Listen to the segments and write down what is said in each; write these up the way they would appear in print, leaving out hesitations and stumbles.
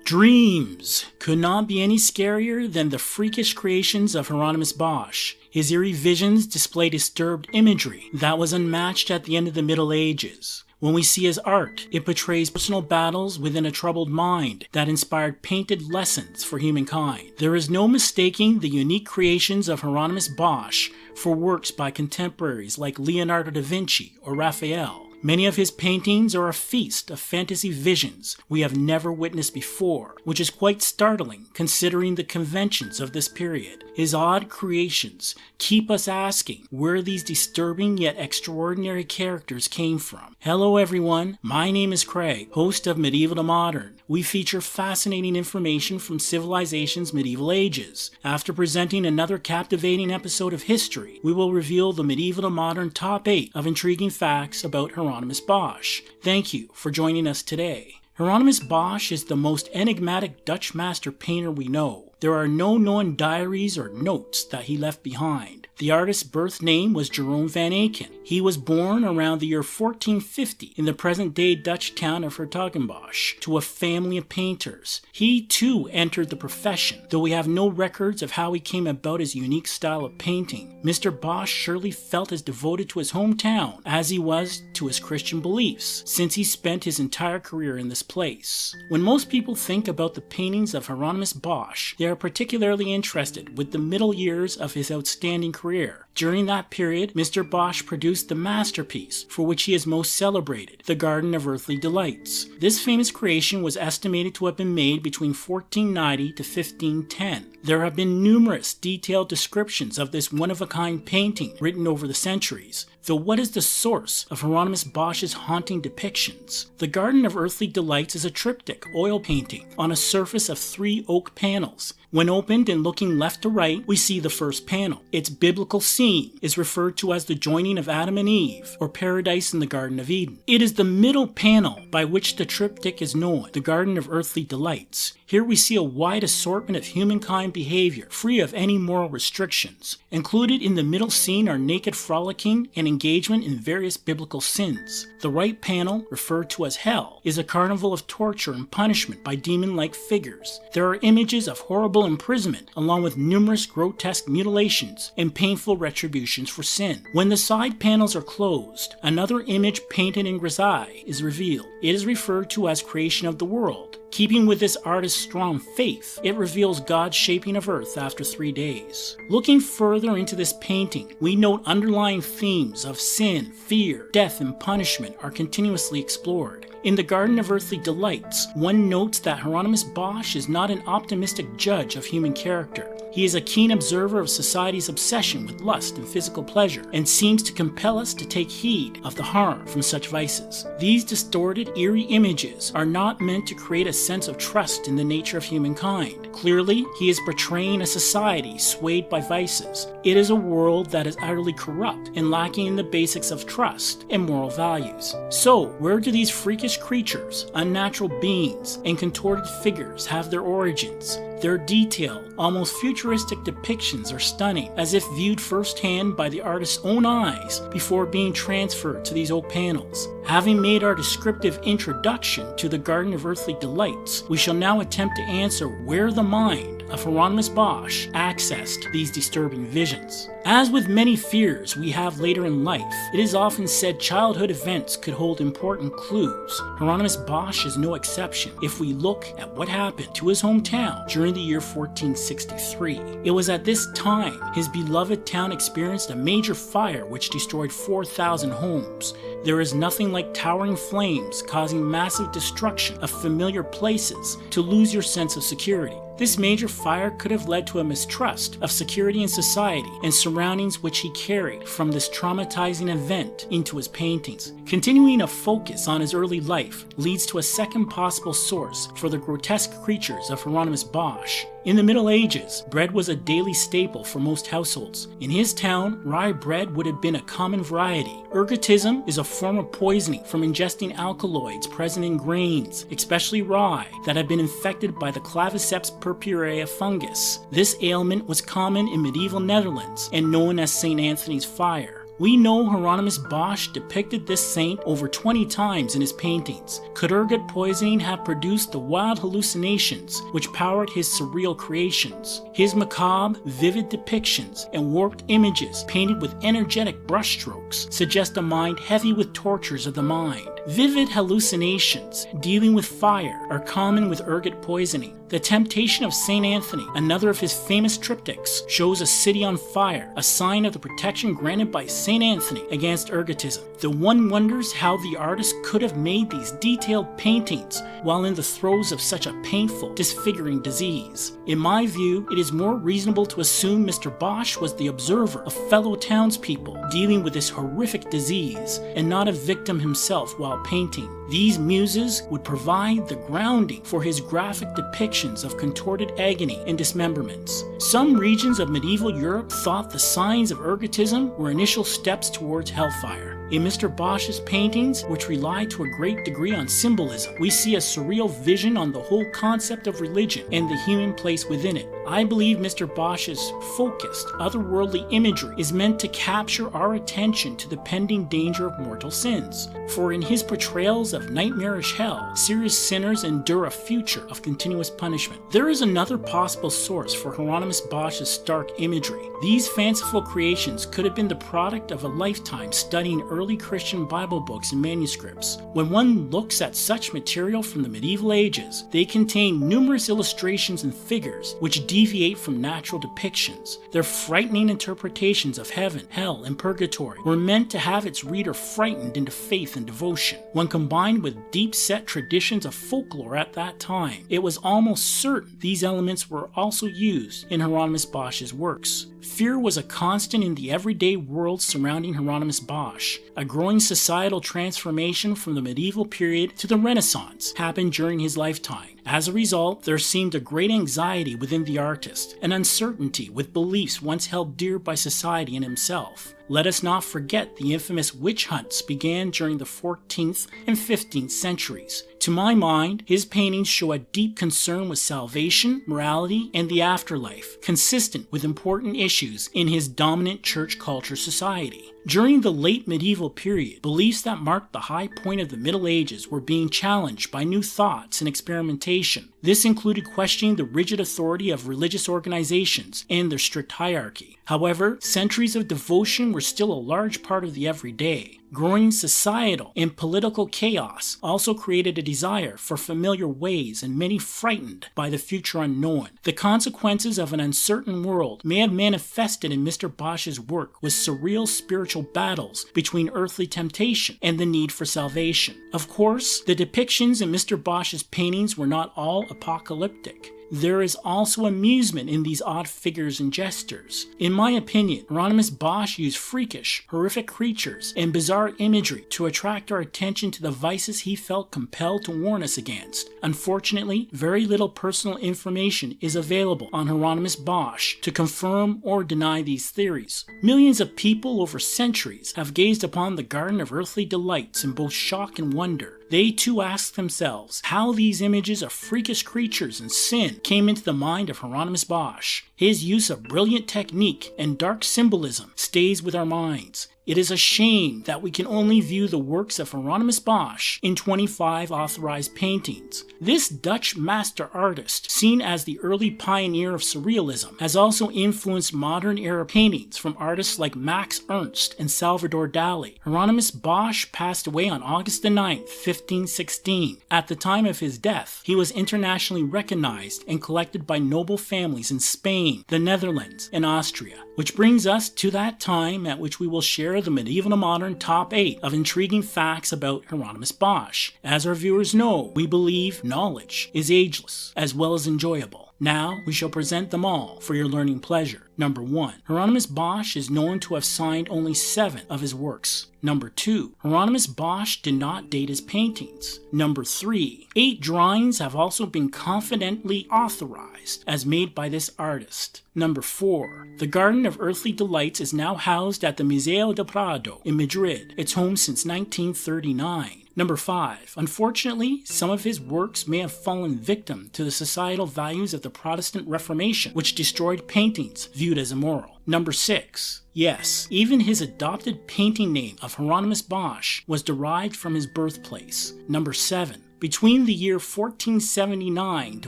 Dreams could not be any scarier than the freakish creations of Hieronymus Bosch. His eerie visions display disturbed imagery that was unmatched at the end of the Middle Ages. When we see his art, it portrays personal battles within a troubled mind that inspired painted lessons for humankind. There is no mistaking the unique creations of Hieronymus Bosch for works by contemporaries like Leonardo da Vinci or Raphael. Many of his paintings are a feast of fantasy visions we have never witnessed before, which is quite startling considering the conventions of this period. His odd creations keep us asking where these disturbing yet extraordinary characters came from. Hello everyone, my name is Craig, host of Medieval to Modern. We feature fascinating information from civilization's medieval ages. After presenting another captivating episode of history, we will reveal the Medieval to Modern top 8 of intriguing facts about Hieronymus Bosch. Thank you for joining us today. Hieronymus Bosch is the most enigmatic Dutch master painter we know. There are no known diaries or notes that he left behind. The artist's birth name was Jerome van Eyck. He was born around the year 1450 in the present-day Dutch town of Hertogenbosch to a family of painters. He too entered the profession, though we have no records of how he came about his unique style of painting. Mr. Bosch surely felt as devoted to his hometown as he was to his Christian beliefs, since he spent his entire career in this place. When most people think about the paintings of Hieronymus Bosch, they are particularly interested with the middle years of his outstanding career. During that period, Mr. Bosch produced the masterpiece for which he is most celebrated, the Garden of Earthly Delights. This famous creation was estimated to have been made between 1490 to 1510. There have been numerous detailed descriptions of this one-of-a-kind painting written over the centuries. Though what is the source of Hieronymus Bosch's haunting depictions? The Garden of Earthly Delights is a triptych oil painting on a surface of 3 oak panels. When opened and looking left to right, we see the first panel. Its biblical scene is referred to as the joining of Adam and Eve, or paradise in the Garden of Eden. It is the middle panel by which the triptych is known, the Garden of Earthly Delights. Here we see a wide assortment of humankind behavior, free of any moral restrictions. Included in the middle scene are naked frolicking and engagement in various biblical sins. The right panel, referred to as hell, is a carnival of torture and punishment by demon-like figures. There are images of horrible imprisonment, along with numerous grotesque mutilations and painful retributions for sin. When the side panels are closed, another image painted in grisaille is revealed. It is referred to as creation of the world. Keeping with this artist's strong faith, it reveals God's shaping of earth after 3 days. Looking further into this painting, we note underlying themes of sin, fear, death, and punishment are continuously explored. In the Garden of Earthly Delights, one notes that Hieronymus Bosch is not an optimistic judge of human character. He is a keen observer of society's obsession with lust and physical pleasure, and seems to compel us to take heed of the harm from such vices. These distorted, eerie images are not meant to create a sense of trust in the nature of humankind. Clearly, he is portraying a society swayed by vices. It is a world that is utterly corrupt and lacking in the basics of trust and moral values. So, where do these freakish creatures, unnatural beings, and contorted figures have their origins? Their detailed, almost futuristic depictions are stunning, as if viewed firsthand by the artist's own eyes before being transferred to these oak panels. Having made our descriptive introduction to the Garden of Earthly Delights, we shall now attempt to answer where the mind of Hieronymus Bosch accessed these disturbing visions. As with many fears we have later in life, it is often said childhood events could hold important clues. Hieronymus Bosch is no exception if we look at what happened to his hometown during the year 1463. It was at this time his beloved town experienced a major fire which destroyed 4,000 homes. There is nothing like towering flames causing massive destruction of familiar places to lose your sense of security. This major fire could have led to a mistrust of security in society and surroundings which he carried from this traumatizing event into his paintings. Continuing a focus on his early life leads to a second possible source for the grotesque creatures of Hieronymus Bosch. In the Middle Ages, bread was a daily staple for most households. In his town, rye bread would have been a common variety. Ergotism is a form of poisoning from ingesting alkaloids present in grains, especially rye, that have been infected by the Claviceps purpurea fungus. This ailment was common in medieval Netherlands and known as St. Anthony's fire. We know Hieronymus Bosch depicted this saint over 20 times in his paintings. Could ergot poisoning have produced the wild hallucinations which powered his surreal creations? His macabre, vivid depictions and warped images painted with energetic brushstrokes suggest a mind heavy with tortures of the mind. Vivid hallucinations dealing with fire are common with ergot poisoning. The Temptation of St. Anthony, another of his famous triptychs, shows a city on fire, a sign of the protection granted by St. Anthony against ergotism. The one wonders how the artist could have made these detailed paintings while in the throes of such a painful, disfiguring disease. In my view, it is more reasonable to assume Mr. Bosch was the observer of fellow townspeople dealing with this horrific disease, and not a victim himself while painting. These muses would provide the grounding for his graphic depictions of contorted agony and dismemberments. Some regions of medieval Europe thought the signs of ergotism were initial steps towards hellfire. In Mr. Bosch's paintings, which rely to a great degree on symbolism, we see a surreal vision on the whole concept of religion and the human place within it. I believe Mr. Bosch's focused, otherworldly imagery is meant to capture our attention to the pending danger of mortal sins. For in his portrayals of nightmarish hell, serious sinners endure a future of continuous punishment. There is another possible source for Hieronymus Bosch's stark imagery. These fanciful creations could have been the product of a lifetime studying early Christian Bible books and manuscripts. When one looks at such material from the medieval ages, they contain numerous illustrations and figures which deviate from natural depictions. Their frightening interpretations of heaven, hell, and purgatory were meant to have its reader frightened into faith and devotion. When combined with deep-set traditions of folklore at that time, it was almost certain these elements were also used in Hieronymus Bosch's works. Fear was a constant in the everyday world surrounding Hieronymus Bosch. A growing societal transformation from the medieval period to the Renaissance happened during his lifetime. As a result, there seemed a great anxiety within the artist, an uncertainty with beliefs once held dear by society and himself. Let us not forget the infamous witch hunts began during the 14th and 15th centuries. To my mind, his paintings show a deep concern with salvation, morality, and the afterlife, consistent with important issues in his dominant church culture society. During the late medieval period, beliefs that marked the high point of the Middle Ages were being challenged by new thoughts and experimentation. This included questioning the rigid authority of religious organizations and their strict hierarchy. However, centuries of devotion were still a large part of the everyday. Growing societal and political chaos also created a desire for familiar ways, and many frightened by the future unknown. The consequences of an uncertain world may have manifested in Mr. Bosch's work with surreal spiritual battles between earthly temptation and the need for salvation. Of course, the depictions in Mr. Bosch's paintings were not all apocalyptic. There is also amusement in these odd figures and gestures. In my opinion, Hieronymus Bosch used freakish, horrific creatures and bizarre imagery to attract our attention to the vices he felt compelled to warn us against. Unfortunately, very little personal information is available on Hieronymus Bosch to confirm or deny these theories. Millions of people over centuries have gazed upon the Garden of Earthly Delights in both shock and wonder. They too ask themselves how these images of freakish creatures and sin came into the mind of Hieronymus Bosch. His use of brilliant technique and dark symbolism stays with our minds. It is a shame that we can only view the works of Hieronymus Bosch in 25 authorized paintings. This Dutch master artist, seen as the early pioneer of surrealism, has also influenced modern-era paintings from artists like Max Ernst and Salvador Dali. Hieronymus Bosch passed away on August 9, 1516. At the time of his death, he was internationally recognized and collected by noble families in Spain, the Netherlands, and Austria. Which brings us to that time at which we will share the medieval to modern top 8 of intriguing facts about Hieronymus Bosch. As our viewers know, we believe knowledge is ageless as well as enjoyable. Now we shall present them all for your learning pleasure. Number 1. Hieronymus Bosch is known to have signed only 7 of his works. Number 2. Hieronymus Bosch did not date his paintings. Number 3. 8 drawings have also been confidently authorized as made by this artist. Number 4. The Garden of Earthly Delights is now housed at the Museo del Prado in Madrid, its home since 1939. Number 5. Unfortunately, some of his works may have fallen victim to the societal values of the Protestant Reformation, which destroyed paintings viewed as immoral. Number 6. Yes, even his adopted painting name of Hieronymus Bosch was derived from his birthplace. Number 7. Between the year 1479 to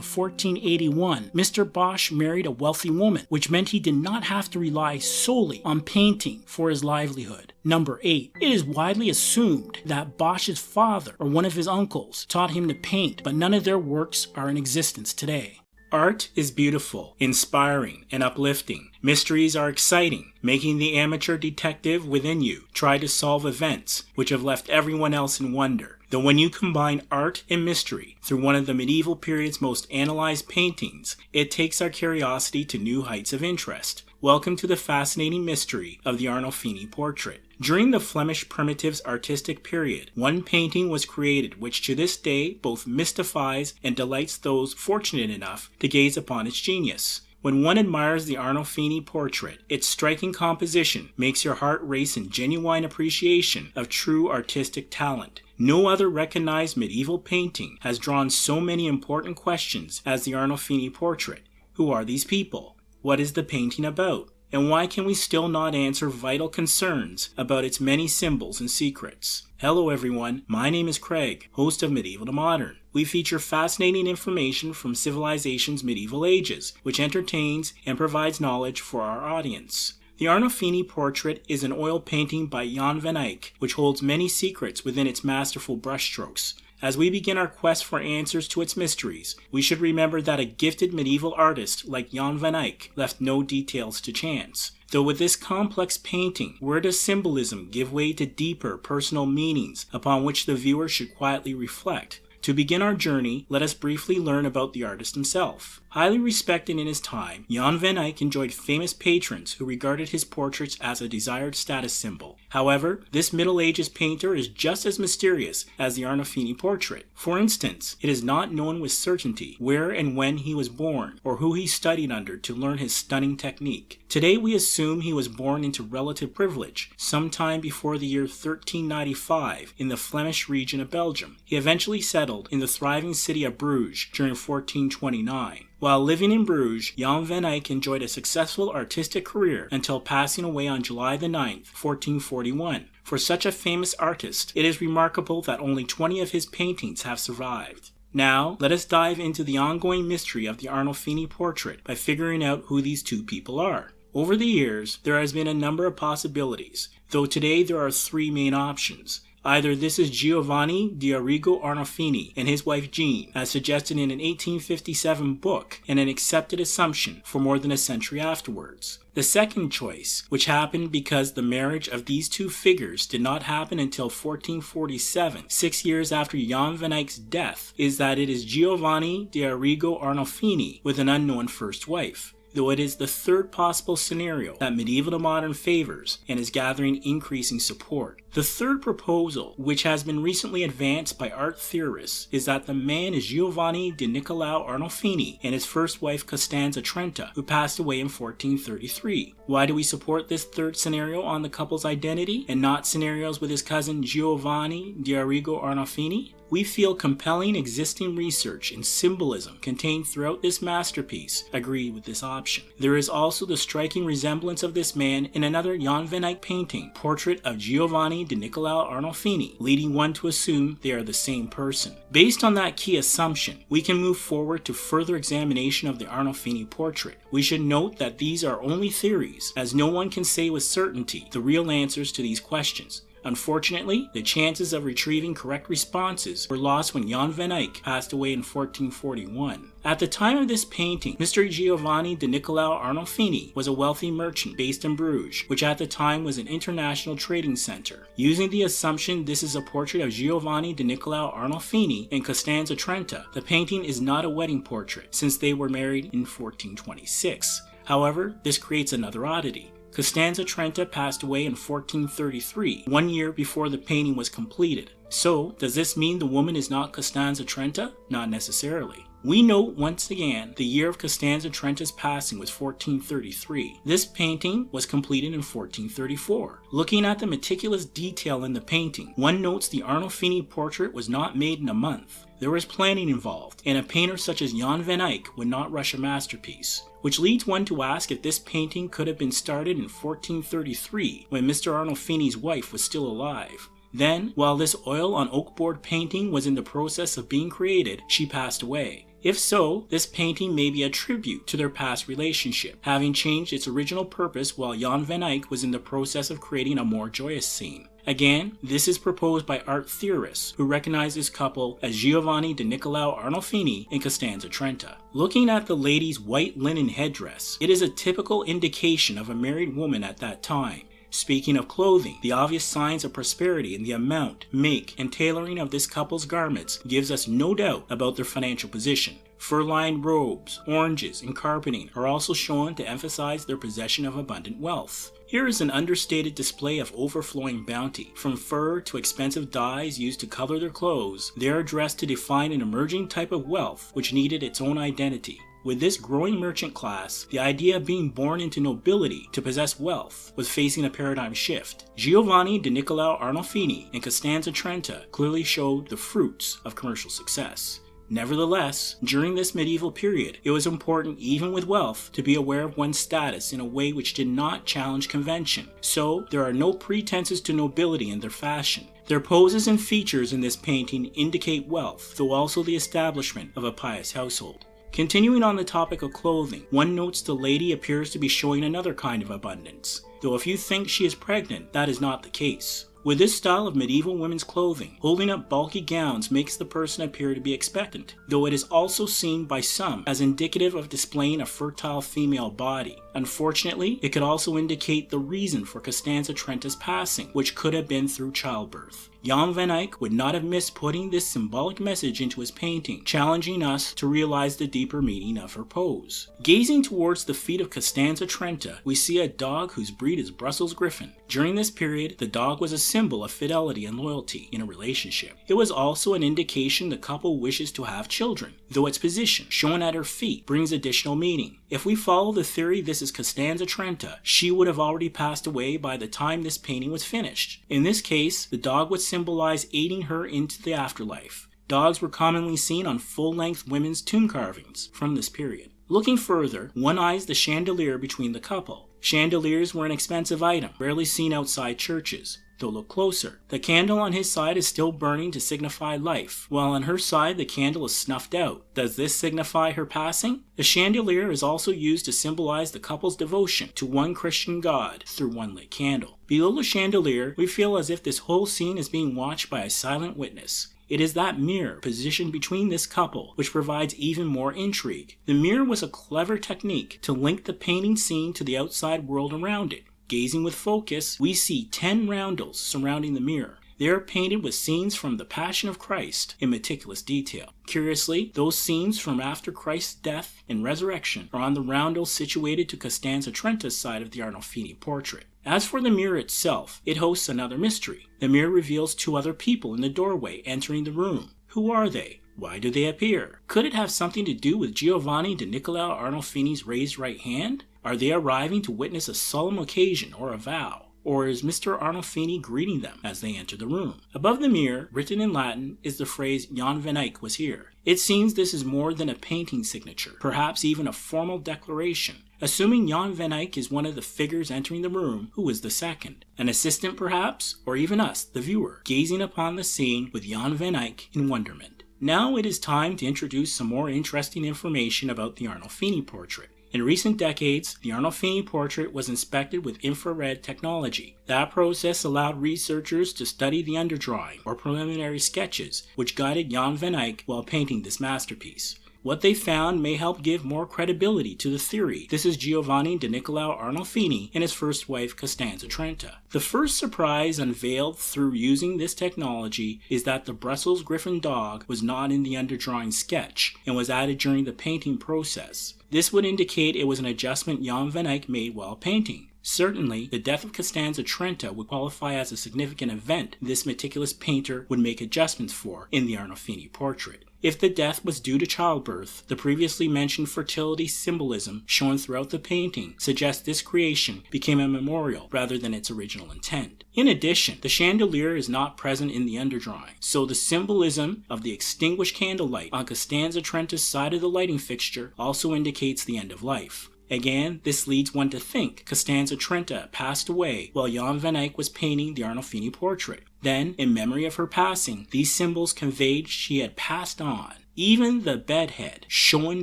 1481, Mr. Bosch married a wealthy woman, which meant he did not have to rely solely on painting for his livelihood. Number 8. It is widely assumed that Bosch's father or one of his uncles taught him to paint, but none of their works are in existence today. Art is beautiful, inspiring, and uplifting. Mysteries are exciting, making the amateur detective within you try to solve events which have left everyone else in wonder. Though when you combine art and mystery through one of the medieval period's most analyzed paintings, it takes our curiosity to new heights of interest. Welcome to the fascinating mystery of the Arnolfini portrait. During the Flemish primitives' artistic period, one painting was created which to this day both mystifies and delights those fortunate enough to gaze upon its genius. When one admires the Arnolfini portrait, its striking composition makes your heart race in genuine appreciation of true artistic talent. No other recognized medieval painting has drawn so many important questions as the Arnolfini portrait. Who are these people? What is the painting about? And why can we still not answer vital concerns about its many symbols and secrets? Hello everyone, my name is Craig, host of Medieval to Modern. We feature fascinating information from civilization's medieval ages, which entertains and provides knowledge for our audience. The Arnolfini portrait is an oil painting by Jan van Eyck, which holds many secrets within its masterful brushstrokes. As we begin our quest for answers to its mysteries, we should remember that a gifted medieval artist like Jan van Eyck left no details to chance. Though with this complex painting, where does symbolism give way to deeper personal meanings upon which the viewer should quietly reflect? To begin our journey, let us briefly learn about the artist himself. Highly respected in his time, Jan van Eyck enjoyed famous patrons who regarded his portraits as a desired status symbol. However, this Middle Ages painter is just as mysterious as the Arnolfini portrait. For instance, it is not known with certainty where and when he was born, or who he studied under to learn his stunning technique. Today we assume he was born into relative privilege, sometime before the year 1395 in the Flemish region of Belgium. He eventually settled in the thriving city of Bruges during 1429. While living in Bruges, Jan van Eyck enjoyed a successful artistic career until passing away on July the 9th, 1441. For such a famous artist, it is remarkable that only 20 of his paintings have survived. Now, let us dive into the ongoing mystery of the Arnolfini portrait by figuring out who these two people are. Over the years, there has been a number of possibilities, though today there are three main options. Either this is Giovanni di Arrigo Arnolfini and his wife Jean, as suggested in an 1857 book and an accepted assumption for more than a century afterwards. The second choice, which happened because the marriage of these two figures did not happen until 1447, 6 years after Jan van Eyck's death, is that it is Giovanni di Arrigo Arnolfini with an unknown first wife. Though it is the third possible scenario that Medieval to Modern favors and is gathering increasing support. The third proposal, which has been recently advanced by art theorists, is that the man is Giovanni di Niccolao Arnolfini and his first wife Costanza Trenta, who passed away in 1433. Why do we support this third scenario on the couple's identity and not scenarios with his cousin Giovanni di Arrigo Arnolfini? We feel compelling existing research and symbolism contained throughout this masterpiece agree with this option. There is also the striking resemblance of this man in another Jan van Eyck painting, Portrait of Giovanni di Niccolao Arnolfini, leading one to assume they are the same person. Based on that key assumption, we can move forward to further examination of the Arnolfini portrait. We should note that these are only theories, as no one can say with certainty the real answers to these questions. Unfortunately, the chances of retrieving correct responses were lost when Jan van Eyck passed away in 1441. At the time of this painting, Mr. Giovanni di Niccolao Arnolfini was a wealthy merchant based in Bruges, which at the time was an international trading center. Using the assumption this is a portrait of Giovanni di Niccolao Arnolfini and Costanza Trenta, the painting is not a wedding portrait, since they were married in 1426. However, this creates another oddity. Costanza Trenta passed away in 1433, 1 year before the painting was completed. So, does this mean the woman is not Costanza Trenta? Not necessarily. We note once again the year of Costanza Trenta's passing was 1433. This painting was completed in 1434. Looking at the meticulous detail in the painting, one notes the Arnolfini portrait was not made in a month. There was planning involved, and a painter such as Jan van Eyck would not rush a masterpiece, which leads one to ask if this painting could have been started in 1433 when Mr. Arnolfini's wife was still alive. Then, while this oil on oak board painting was in the process of being created, she passed away. If so, this painting may be a tribute to their past relationship, having changed its original purpose while Jan van Eyck was in the process of creating a more joyous scene. Again, this is proposed by art theorists who recognize this couple as Giovanni de Niccolao Arnolfini and Costanza Trenta. Looking at the lady's white linen headdress, it is a typical indication of a married woman at that time. Speaking of clothing, the obvious signs of prosperity in the amount, make, and tailoring of this couple's garments gives us no doubt about their financial position. Fur-lined robes, oranges, and carpeting are also shown to emphasize their possession of abundant wealth. Here is an understated display of overflowing bounty. From fur to expensive dyes used to color their clothes, they are dressed to define an emerging type of wealth which needed its own identity. With this growing merchant class, the idea of being born into nobility to possess wealth was facing a paradigm shift. Giovanni de Niccolao Arnolfini and Costanza Trenta clearly showed the fruits of commercial success. Nevertheless, during this medieval period, it was important, even with wealth, to be aware of one's status in a way which did not challenge convention. So, there are no pretenses to nobility in their fashion. Their poses and features in this painting indicate wealth, though also the establishment of a pious household. Continuing on the topic of clothing, one notes the lady appears to be showing another kind of abundance, though if you think she is pregnant, that is not the case. With this style of medieval women's clothing, holding up bulky gowns makes the person appear to be expectant, though it is also seen by some as indicative of displaying a fertile female body. Unfortunately, it could also indicate the reason for Costanza Trenta's passing, which could have been through childbirth. Jan van Eyck would not have missed putting this symbolic message into his painting, challenging us to realize the deeper meaning of her pose. Gazing towards the feet of Costanza Trenta, we see a dog whose breed is Brussels Griffon. During this period, the dog was a symbol of fidelity and loyalty in a relationship. It was also an indication the couple wishes to have children, though its position, shown at her feet, brings additional meaning. If we follow the theory this is Costanza Trenta, she would have already passed away by the time this painting was finished. In this case, the dog would symbolize aiding her into the afterlife. Dogs were commonly seen on full-length women's tomb carvings from this period. Looking further, one eyes the chandelier between the couple. Chandeliers were an expensive item, rarely seen outside churches. Though look closer, the candle on his side is still burning to signify life, while on her side the candle is snuffed out. Does this signify her passing? The chandelier is also used to symbolize the couple's devotion to one Christian God through one lit candle. Below the chandelier, we feel as if this whole scene is being watched by a silent witness. It is that mirror positioned between this couple which provides even more intrigue. The mirror was a clever technique to link the painting scene to the outside world around it. Gazing with focus, we see 10 roundels surrounding the mirror. They are painted with scenes from the Passion of Christ in meticulous detail. Curiously, those scenes from after Christ's death and resurrection are on the roundel situated to Costanza Trenta's side of the Arnolfini portrait. As for the mirror itself, it hosts another mystery. The mirror reveals 2 other people in the doorway entering the room. Who are they? Why do they appear? Could it have something to do with Giovanni de Niccolao Arnolfini's raised right hand? Are they arriving to witness a solemn occasion or a vow? Or is Mr. Arnolfini greeting them as they enter the room? Above the mirror, written in Latin, is the phrase Jan van Eyck was here. It seems this is more than a painting signature, perhaps even a formal declaration. Assuming Jan van Eyck is one of the figures entering the room, who is the second? An assistant perhaps? Or even us, the viewer, gazing upon the scene with Jan van Eyck in wonderment. Now it is time to introduce some more interesting information about the Arnolfini portrait. In recent decades, the Arnolfini portrait was inspected with infrared technology. That process allowed researchers to study the underdrawing, or preliminary sketches, which guided Jan van Eyck while painting this masterpiece. What they found may help give more credibility to the theory this is Giovanni de Niccolao Arnolfini and his first wife Costanza Trenta. The first surprise unveiled through using this technology is that the Brussels Griffon dog was not in the underdrawing sketch and was added during the painting process. This would indicate it was an adjustment Jan van Eyck made while painting. Certainly, the death of Costanza Trenta would qualify as a significant event this meticulous painter would make adjustments for in the Arnolfini portrait. If the death was due to childbirth, the previously mentioned fertility symbolism shown throughout the painting suggests this creation became a memorial rather than its original intent. In addition, the chandelier is not present in the underdrawing, so the symbolism of the extinguished candlelight on Costanza Trenta's side of the lighting fixture also indicates the end of life. Again, this leads one to think Costanza Trenta passed away while Jan van Eyck was painting the Arnolfini portrait. Then, in memory of her passing, these symbols conveyed she had passed on. Even the bedhead, shown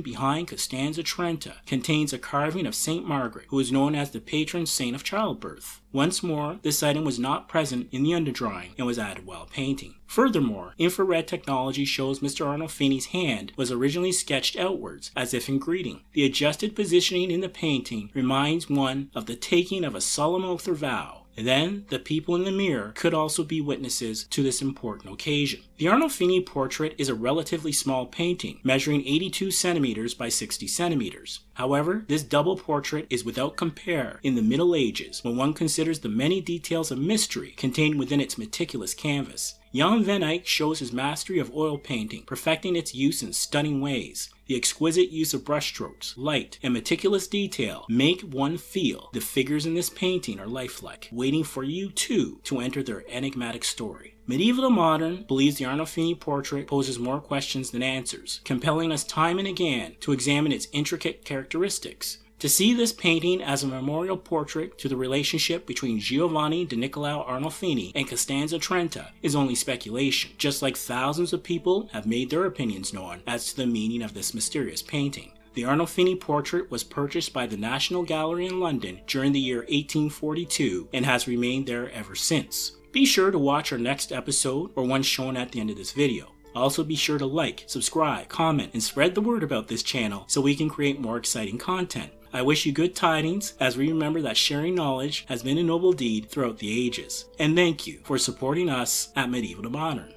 behind Costanza Trenta, contains a carving of Saint Margaret, who is known as the patron saint of childbirth. Once more, this item was not present in the underdrawing and was added while painting. Furthermore, infrared technology shows Mr. Arnolfini's hand was originally sketched outwards, as if in greeting. The adjusted positioning in the painting reminds one of the taking of a solemn oath or vow. Then, the people in the mirror could also be witnesses to this important occasion. The Arnolfini portrait is a relatively small painting, measuring 82 centimeters by 60 centimeters. However, this double portrait is without compare in the Middle Ages when one considers the many details of mystery contained within its meticulous canvas. Jan van Eyck shows his mastery of oil painting, perfecting its use in stunning ways. The exquisite use of brushstrokes, light, and meticulous detail make one feel the figures in this painting are lifelike, waiting for you too to enter their enigmatic story. Medieval to Modern believes the Arnolfini portrait poses more questions than answers, compelling us time and again to examine its intricate characteristics. To see this painting as a memorial portrait to the relationship between Giovanni di Niccolao Arnolfini and Costanza Trenta is only speculation, just like thousands of people have made their opinions known as to the meaning of this mysterious painting. The Arnolfini portrait was purchased by the National Gallery in London during the year 1842 and has remained there ever since. Be sure to watch our next episode or one shown at the end of this video. Also be sure to like, subscribe, comment, and spread the word about this channel so we can create more exciting content. I wish you good tidings as we remember that sharing knowledge has been a noble deed throughout the ages. And thank you for supporting us at Medieval to Modern.